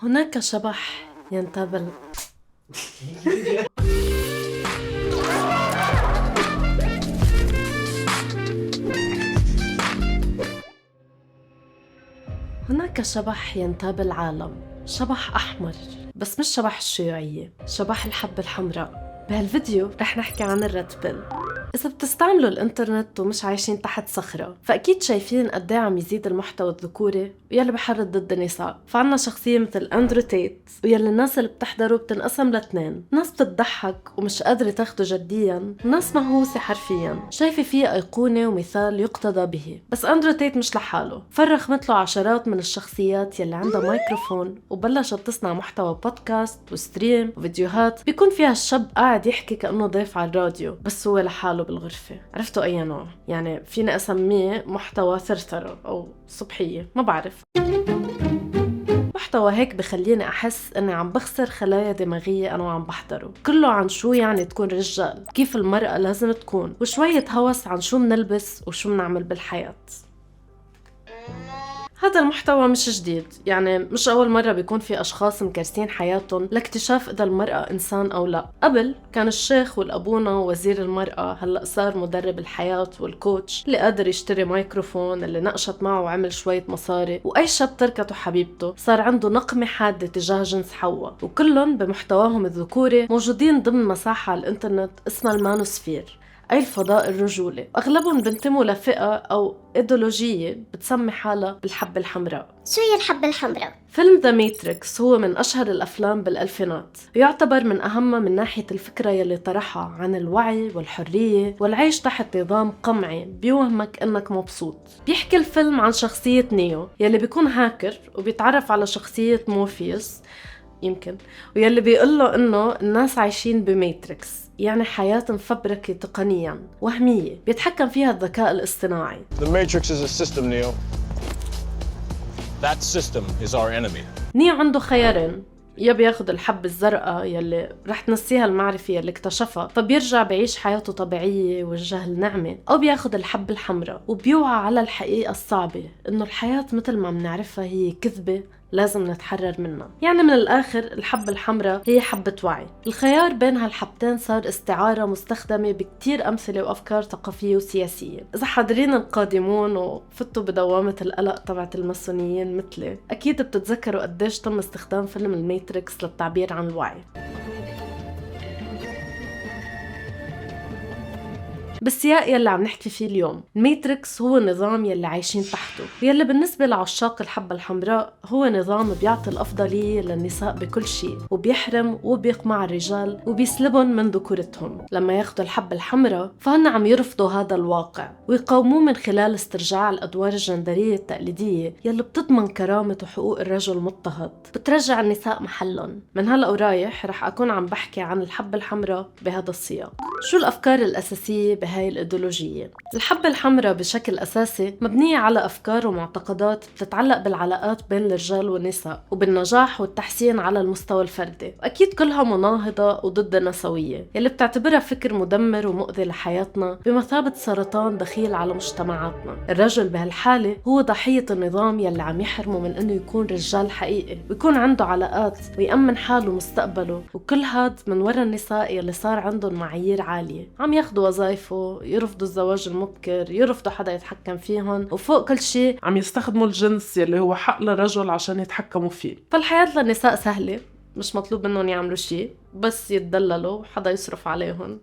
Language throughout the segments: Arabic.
هناك شبح ينتابل. هناك شبح ينتاب العالم، شبح أحمر، بس مش شبح الشيوعية، شبح الحبة الحمراء. بهالفيديو رح نحكي عن الريد بيل. إذا بتستعملوا الإنترنت ومش عايشين تحت صخرة فأكيد شايفين قد ايه عم يزيد المحتوى الذكوري ويلي بحرض ضد النساء. فعنا شخصية مثل أندرو تيت ويلي الناس اللي بتحضره بتنقسم لاتنين، ناس بتضحك ومش قادرة تاخده جديا، وناس مهووسة حرفيا شايفة فيه أيقونة ومثال يقتدى به. بس أندرو تيت مش لحاله، فرخ مثله عشرات من الشخصيات يلي عندها مايكروفون وبلشت تصنع محتوى بودكاست وستريم وفيديوهات بيكون فيها الشاب قاعد يحكي كأنه ضيف على الراديو بس هو لحاله بالغرفة. عرفتوا أي نوع؟ يعني فيني أسميه محتوى ثرثرة أو صبحية، ما بعرف. محتوى هيك بخليني أحس أني عم بخسر خلايا دماغية أنا وعم بحضره، كله عن شو يعني تكون رجال، كيف المرأة لازم تكون، وشوية هوس عن شو منلبس وشو منعمل بالحياة. هذا المحتوى مش جديد، يعني مش أول مرة بيكون في أشخاص مكرسين حياتهم لاكتشاف إذا المرأة إنسان أو لا. قبل كان الشيخ والأبونا ووزير المرأة، هلأ صار مدرب الحياة والكوتش اللي قادر يشتري مايكروفون، اللي نقشت معه وعمل شوية مصاري، وأي شاب تركته حبيبته صار عنده نقمة حادة تجاه جنس حواء، وكلهم بمحتواهم الذكوري موجودين ضمن مساحة على الإنترنت اسمها المانوسفير، أي الفضاء الرجولي. أغلبهم بنتموا لفئة أو إيديولوجية بتسمي حالها بالحبة الحمراء. شو هي الحبة الحمراء؟ فيلم ذا ماتريكس هو من أشهر الأفلام بالألفينات، ويعتبر من أهمها من ناحية الفكرة يلي طرحها عن الوعي والحرية والعيش تحت نظام قمعي بيوهمك إنك مبسوط. بيحكي الفيلم عن شخصية نيو يلي بيكون هاكر وبيتعرف على شخصية مورفيوس يمكن، ويلي بيقول له إنه الناس عايشين بماتريكس، يعني حياة مفبركة تقنياً وهمية بيتحكم فيها الذكاء الاصطناعي. The Matrix is a system, Neo. That system is our enemy. نيو عنده خيارين، يا بياخد الحبة الزرقاء يلي رح تنسيها المعرفة يلي اكتشفها فبيرجع بعيش حياته طبيعية والجهل نعمة، أو بياخد الحبة الحمراء وبيوعى على الحقيقة الصعبة إنه الحياة مثل ما بنعرفها هي كذبة لازم نتحرر منها. يعني من الآخر الحبة الحمراء هي حبة وعي. الخيار بين هالحبتين صار استعارة مستخدمة بكتير أمثلة وأفكار ثقافية وسياسية. إذا حاضرين القادمون وفتوا بدوامة القلق تبعت الماسونيين مثلي أكيد بتتذكروا قديش تم استخدام فيلم الماتريكس للتعبير عن الوعي. بالسياق يلي عم نحكي فيه اليوم، الماتريكس هو النظام يلي عايشين تحته، ويلي بالنسبة لعشاق الحبة الحمراء هو نظام بيعطي الأفضلية للنساء بكل شيء، وبيحرم وبيقمع الرجال وبيسلبهم من ذكورتهم. لما ياخدوا الحبة الحمراء فهن عم يرفضوا هذا الواقع ويقاوموه من خلال استرجاع الأدوار الجندرية التقليدية يلي بتضمن كرامة وحقوق الرجل المضطهد، بترجع النساء محلهم. من هلأ ورايح رح أكون عم بحكي عن الحبة الحمراء بهذا السياق. شو الأفكار الأساسية بهاي الإيديولوجية؟ الحبة الحمراء بشكل أساسي مبنية على أفكار ومعتقدات بتتعلق بالعلاقات بين الرجال والنساء وبالنجاح والتحسين على المستوى الفردي، وأكيد كلها مناهضة وضد النسوية يلي بتعتبرها فكر مدمر ومؤذي لحياتنا بمثابة سرطان دخيل على مجتمعاتنا. الرجل بهالحالة هو ضحية النظام يلي عم يحرمه من إنه يكون رجال حقيقي ويكون عنده علاقات ويأمن حاله ومستقبله، وكل هاد من وراء النساء يلي صار عندهم معايير عالية، عم ياخدوا وظائفه، يرفضوا الزواج المبكر، يرفضوا حدا يتحكم فيهم، وفوق كل شيء عم يستخدموا الجنس يلي هو حق للرجل عشان يتحكموا فيه. فالحياة للنساء سهلة، مش مطلوب منهم يعملوا شيء، بس يتدللوا وحدا يصرف عليهم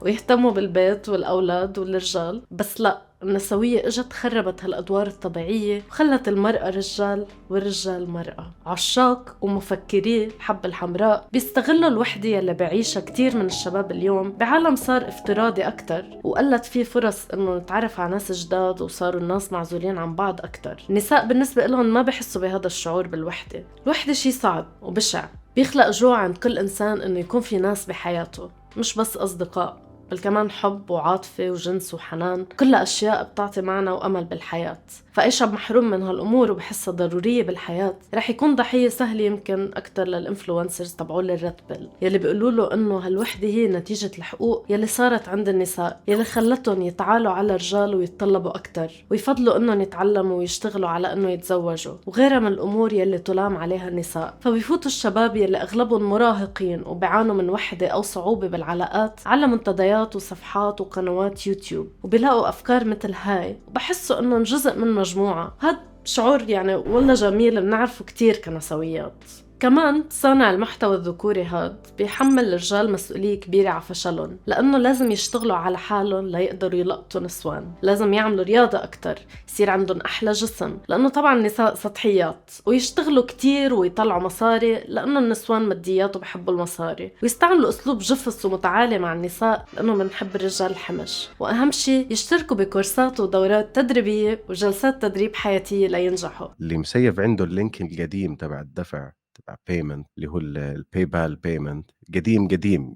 ويهتموا بالبيت والأولاد والرجال. بس لا، النسوية اجت خربت هالأدوار الطبيعية وخلت المرأة رجال والرجال مرأة. عشاق ومفكري الحبة الحمراء بيستغلوا الوحدة يلي بعيشها كتير من الشباب اليوم بعالم صار افتراضي أكتر وقلت فيه فرص إنه نتعرف على ناس جداد، وصاروا الناس معزولين عن بعض أكتر. النساء بالنسبة لهم ما بحسوا بهذا الشعور بالوحدة. الوحدة شي صعب وبشع، بيخلق جوع عند كل إنسان إنه يكون في ناس بحياته، مش بس أصدقاء بل كمان حب وعاطفة وجنس وحنان، كلها أشياء بتعطي معنى وأمل بالحياة. فأي شاب محروم من هالأمور وبحسها ضرورية بالحياة رح يكون ضحية سهلة يمكن أكتر للإنفلونسرز تبعول الريد بيل يلي بيقولوا له إنه هالوحدة هي نتيجة الحقوق يلي صارت عند النساء يلي خلتهم يتعالوا على الرجال ويتطلبوا أكتر ويفضلوا إنهم يتعلموا ويشتغلوا على إنه يتزوجوا وغيرها من الأمور يلي تلام عليها النساء. فبيفوتوا الشباب يلي أغلبهم مراهقين وبيعانوا من وحدة أو صعوبة بالعلاقات على منتديات وصفحات وقنوات يوتيوب وبيلاقوا أفكار مثل هاي وبحسوا إنهم جزء من مجموعة. هاد شعور يعني والله جميل بنعرفه كتير كنسويات. كمان صانع المحتوى الذكوري هاد بيحمل الرجال مسؤولية كبيرة على فشلهم لأنه لازم يشتغلوا على حالهم ليقدروا يلقطوا نسوان، لازم يعملوا رياضة أكتر، يصير عندهم أحلى جسم لأنه طبعا النساء سطحيات، ويشتغلوا كتير ويطلعوا مصاري لأنه النسوان ماديات وبحبوا المصاري، ويستعملوا أسلوب جفص ومتعالي مع النساء لأنه بنحب الرجال الحمش، وأهم شي يشتركوا بكورسات ودورات تدريبية وجلسات تدريب حياتية لينجحوا. اللي مسيف عنده اللينك القديم تبع الدفع تبع بيمنت اللي هو الباي بال بيمنت قديم.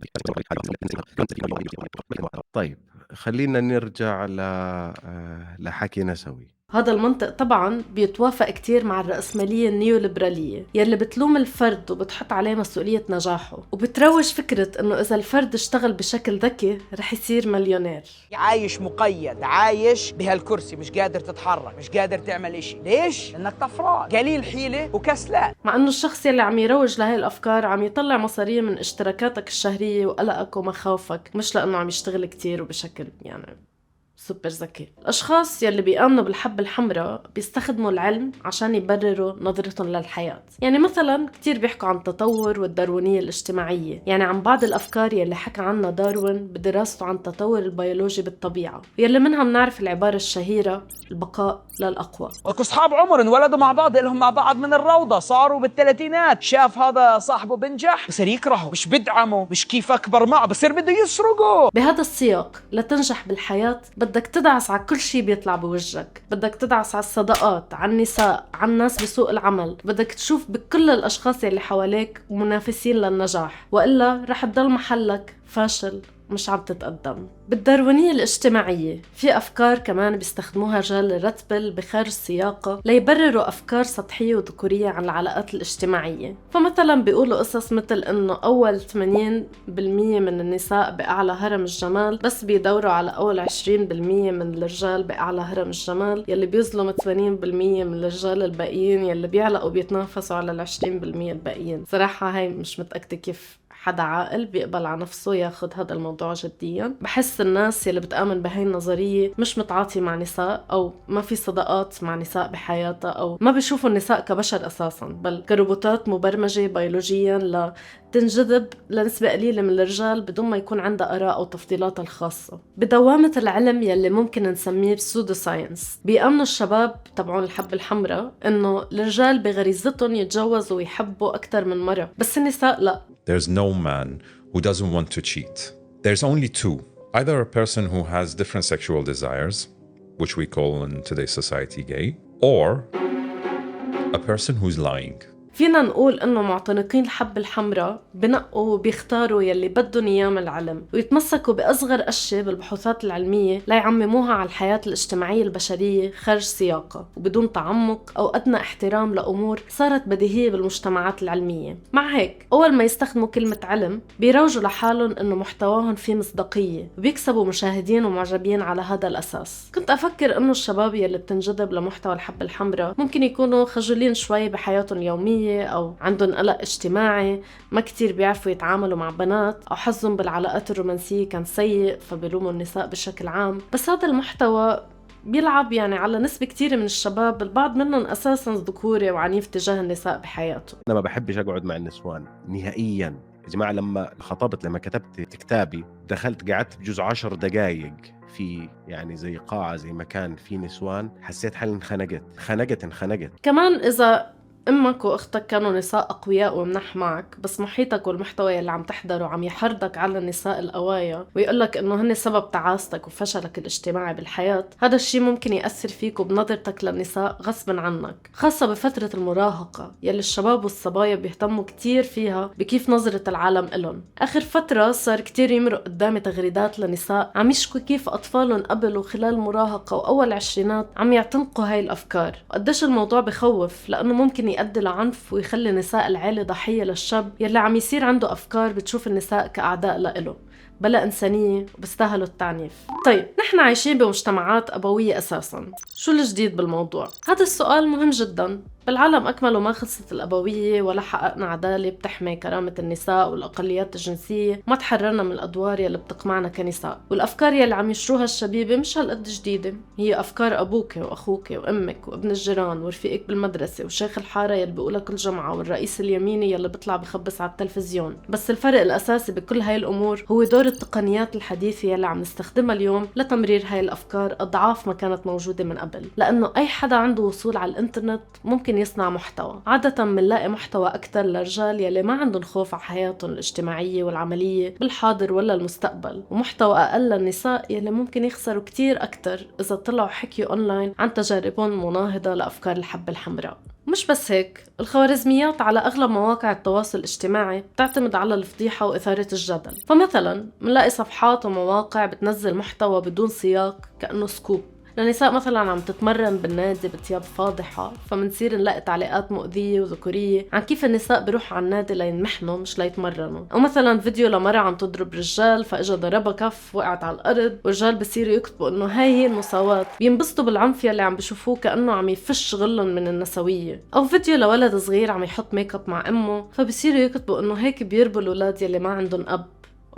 طيب خلينا نرجع لحكي نسوي. هذا المنطق طبعاً بيتوافق كتير مع الرأسمالية النيوليبرالية يلي بتلوم الفرد وبتحط عليه مسؤولية نجاحه وبتروج فكرة إنه إذا الفرد اشتغل بشكل ذكي رح يصير مليونير. عايش مقيد، عايش بهالكرسي، مش قادر تتحرك، مش قادر تعمل إشي. ليش؟ لأنك طفران، قليل حيلة وكسلان. مع إنه الشخص يلي عم يروج لهي الأفكار عم يطلع مصاريه من اشتراكاتك الشهرية وقلقك ومخاوفك، مش لأنه عم يشتغل كتير وبشكل يعني سوبر ذكي. الأشخاص يلي بيآمنوا بالحبة الحمراء بيستخدموا العلم عشان يبرروا نظرتهم للحياة. يعني مثلا كتير بيحكوا عن التطور والداروينية الاجتماعية، يعني عن بعض الأفكار يلي حكى عنها داروين بدراسته عن التطور البيولوجي بالطبيعة، يلي منها بنعرف العبارة الشهيرة البقاء للأقوى. اكو اصحاب عمر انولدوا مع بعض، لهم مع بعض من الروضة، صاروا بالثلاثينات، شاف هذا صاحبه بنجح بصير يكرهه، مش بدعمه، مش كيف أكبر معه، بصير بده يسرقه. بهذا السياق لتنجح بالحياة بدك تدعس على كل شي بيطلع بوجهك، بدك تدعس على الصداقات، على النساء، على الناس بسوق العمل، بدك تشوف بكل الأشخاص اللي حواليك منافسين للنجاح، وإلا رح تضل محلك فاشل مش عم تتقدم. بالداروينية الاجتماعية في أفكار كمان بيستخدموها رجال الريد بيل بخارج سياقها ليبرروا أفكار سطحية وذكورية عن العلاقات الاجتماعية. فمثلا بيقولوا قصص مثل إنه أول 80% من النساء بأعلى هرم الجمال بس بيدوروا على أول 20% من الرجال بأعلى هرم الجمال، يلي بيظلم 80% من الرجال الباقيين يلي بيعلقوا بيتنافسوا على 20% الباقيين. صراحة هاي مش متأكدة كيف حدا عاقل بيقبل على نفسه ياخد هذا الموضوع جديا. بحس الناس يلي بتآمن بهاي النظرية مش متعاطي مع نساء أو ما في صداقات مع نساء بحياتها أو ما بيشوفوا النساء كبشر أساسا، بل كروبوتات مبرمجة بيولوجيا لتنجذب لنسبة قليلة من الرجال بدون ما يكون عندها آراء أو تفضيلاتها الخاصة. بدوامة العلم يلي ممكن نسميه بسودو ساينس بيآمنوا الشباب تبعون الحبة الحمراء إنه الرجال بغريزتهم يتجوزوا ويحبوا أكتر من مرة، بس النساء لا. There's no man who doesn't want to cheat. There's only two. Either a person who has different sexual desires, which we call in today's society gay, or a person who's lying. فينا نقول إنه معتنقين الحبة الحمراء بنقوا وبيختاروا يلي بدهم إياه من العلم ويتمسكوا بأصغر قشة بالبحوثات العلمية ليعمموها على الحياة الاجتماعية البشرية خارج سياقها وبدون تعمق أو أدنى احترام لأمور صارت بديهية بالمجتمعات العلمية. مع هيك أول ما يستخدموا كلمة علم بيروجوا لحالهم إنه محتواهم فيه مصداقية وبيكسبوا مشاهدين ومعجبين على هذا الأساس. كنت أفكر إنه الشباب يلي بتنجذب لمحتوى الحبة الحمراء ممكن يكونوا خجولين شوي بحياتهم اليومية أو عندهم قلق اجتماعي، ما كتير بيعرفوا يتعاملوا مع بنات، أو حظهم بالعلاقات الرومانسية كان سيء فبيلوموا النساء بشكل عام. بس هذا المحتوى بيلعب يعني على نسبة كتير من الشباب، البعض منهم أساساً ذكوري وعنيف تجاه النساء بحياته. أنا ما بحبش أقعد مع النسوان نهائياً يا جماعة. لما كتبت كتابي دخلت قعدت بجوز 10 دقايق في يعني زي قاعة زي مكان في نسوان، حسيت حالي انخنقت. كمان إذا امك واختك كانوا نساء اقوياء ومنح معك، بس محيطك والمحتوى اللي عم تحضره عم يحرضك على النساء القوايا ويقولك انه هن سبب تعاستك وفشلك الاجتماعي بالحياة، هذا الشيء ممكن يأثر فيك وبنظرتك للنساء غصبا عنك، خاصة بفترة المراهقة يلي الشباب والصبايا بيهتموا كتير فيها بكيف نظرة العالم إلهم. آخر فترة صار كتير يمرق قدامي تغريدات لنساء عم يشكوا كيف أطفالهم قبل وخلال المراهقة وأول العشرينات عم يعتنقوا هاي الأفكار، وقديش الموضوع بخوف لأنه ممكن يؤدي لعنف ويخلي نساء العيلة ضحية للشاب يلي عم يصير عنده أفكار بتشوف النساء كأعداء لإله بلا إنسانية وبيستاهلوا التعنيف. طيب نحن عايشين بمجتمعات أبوية أساساً، شو الجديد بالموضوع؟ هذا السؤال مهم جداً. بالعالم أكمل وما خلصت الأبوية ولا حققنا عدالة بتحمي كرامة النساء والأقليات الجنسية، ما تحررنا من الأدوار يلي بتقمعنا كنساء، والأفكار يلي عم يشروها الشبيبة مش هالقد جديدة، هي أفكار أبوك وأخوك وأمك وابن الجيران ورفيقك بالمدرسة وشيخ الحارة يلي بيقولها كل جمعة والرئيس اليميني يلي بيطلع بخبص على التلفزيون. بس الفرق الأساسي بكل هاي الأمور هو دور التقنيات الحديثة يلي عم نستخدمها اليوم لتمرير هاي الأفكار أضعاف ما كانت موجودة من قبل، لأنه أي حدا عنده وصول على الإنترنت ممكن يصنع محتوى. عادة منلاقي محتوى أكتر للرجال يلي ما عندهم خوف على حياتهم الاجتماعية والعملية بالحاضر ولا المستقبل، ومحتوى أقل للنساء يلي ممكن يخسروا كتير أكتر إذا طلعوا حكيوا أونلاين عن تجاربهم المناهضة لأفكار الحبة الحمراء. مش بس هيك، الخوارزميات على أغلب مواقع التواصل الاجتماعي بتعتمد على الفضيحة وإثارة الجدل، فمثلا منلاقي صفحات ومواقع بتنزل محتوى بدون سياق كأنه سكوب لنساء مثلا عم تتمرن بالنادي بثياب فاضحة، فمنصير نلاقي تعليقات مؤذية وذكورية عن كيف النساء بيروحوا على النادي لينمحنوا مش ليتمرنوا، أو مثلا فيديو لمرة عم تضرب رجال فإجا ضربها كف وقعت على الأرض، والرجال بصيروا يكتبوا إنه هاي هي المساواة، بينبسطوا بالعنف يلي عم بيشوفوه كأنه عم يفش غلهم من النسوية، أو فيديو لولد صغير عم يحط ميك اب مع أمه فبصيروا يكتبوا إنه هيك بيربوا الولاد يلي ما عندهم أب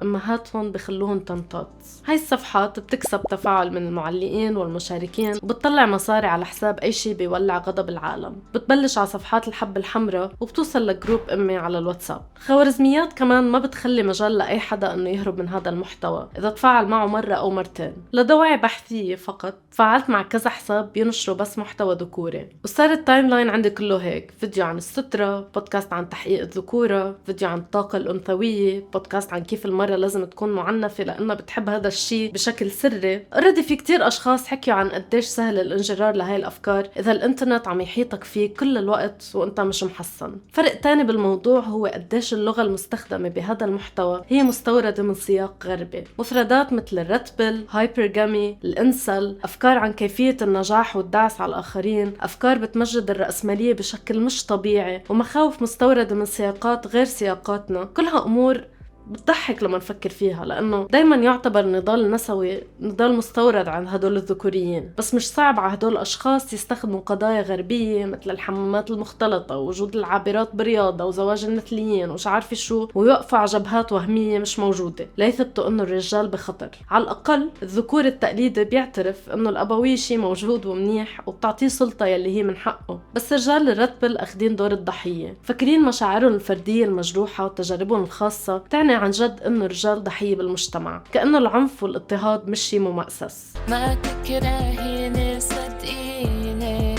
أمهاتهم بخلوهم تنطاط. هاي الصفحات بتكسب تفاعل من المعلقين والمشاركين وبتطلع مصاري على حساب أي شي بيولع غضب العالم، بتبلش على صفحات الحب الحمراء وبتوصل لجروب أمي على الواتساب. خوارزميات كمان ما بتخلي مجال لأي حدا أنه يهرب من هذا المحتوى إذا تفاعل معه مرة أو مرتين، لدواعي بحثية فقط تفاعلت مع كذا حساب بينشروا بس محتوى ذكوري، وصار التايم لاين عندي كله هيك: فيديو عن السترة، بودكاست عن تحقيق الذكورة، فيديو عن الطاقة الأنثوية، بودكاست عن كيف المرة لازم تكون معنفة لأنها بتحب هذا الشيء بشكل سري. اوريدي في كتير أشخاص حكيوا عن قديش سهل الانجرار لهاي الأفكار إذا الإنترنت عم يحيطك فيه كل الوقت وإنت مش محصن. فرق تاني بالموضوع هو قديش اللغة المستخدمة بهذا المحتوى هي مستوردة من سياق غربي، مفردات مثل الرتبل، هايبرجامي، الإنسل، أفكار عن كيفية النجاح والدعس على الآخرين، أفكار بتمجد الرأسمالية بشكل مش طبيعي، ومخاوف مستوردة من سياقات غير سياقاتنا. كلها أمور بتضحك لما نفكر فيها، لأنه دايما يعتبر النضال النسوي نضال مستورد عن هدول الذكوريين، بس مش صعب على هدول الأشخاص يستخدموا قضايا غربية مثل الحمامات المختلطة ووجود العابرات برياضة وزواج المثليين وش عارفة شو، ويوقفوا على جبهات وهمية مش موجودة ليثبتوا إنه الرجال بخطر. على الأقل الذكور التقليدي بيعترف إنه الأبوية شي موجود ومنيح وبتعطيه سلطة يلي هي من حقه، بس الرجال الرتبل أخدين دور الضحية، فاكرين مشاعرهم الفردية المجروحة وتجاربهم الخاصة تعني عن جد إنه الرجال ضحية بالمجتمع، كأنه العنف والاضطهاد مش شي ممأسس. ما تكرهيني صدقيني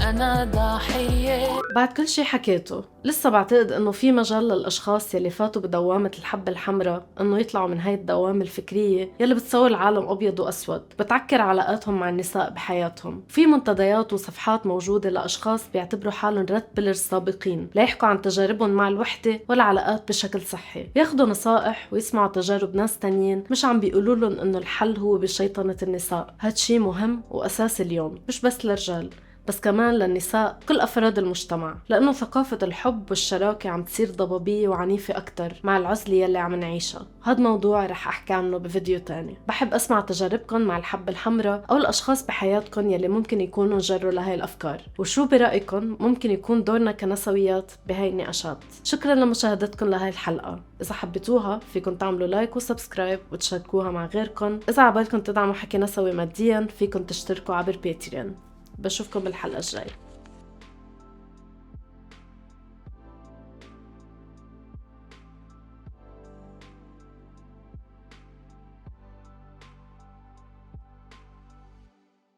أنا ضحية. بعد كل شي حكيته لسه بعتقد إنه في مجال للأشخاص يلي فاتوا بدوامة الحبة الحمراء إنه يطلعوا من هاي الدوامة الفكرية يلي بتصور العالم أبيض وأسود، بتعكر علاقاتهم مع النساء بحياتهم. في منتديات وصفحات موجودة لأشخاص بيعتبروا حالهم ريد بيلرز سابقين لا يحكوا عن تجاربهم مع الوحدة والعلاقات بشكل صحي، ياخدوا نصائح ويسمعوا تجارب ناس تانيين مش عم بيقولوا لهم إنه الحل هو بشيطنة النساء. هاد شي مهم وأساسي اليوم، مش بس للرجال بس كمان للنساء، كل أفراد المجتمع، لأنه ثقافة الحب والشراكة عم تصير ضبابية وعنيفة أكتر مع العزلة يلي عم نعيشها. هاد موضوع رح أحكي عنه بفيديو تاني. بحب أسمع تجاربكم مع الحبة الحمراء أو الأشخاص بحياتكم يلي ممكن يكونوا جروا لهاي الأفكار، وشو برأيكم ممكن يكون دورنا كنسويات بهاي النقاشات. شكرا لمشاهدتكم لهاي الحلقة. إذا حبيتوها فيكن تعملوا لايك وسبسكرايب وتشاركوها مع غيركم. إذا عبالكم تدعموا حكي نسوي ماديا فيكن تشتركوا عبر باتريون. بشوفكم بالحلقة الجاية.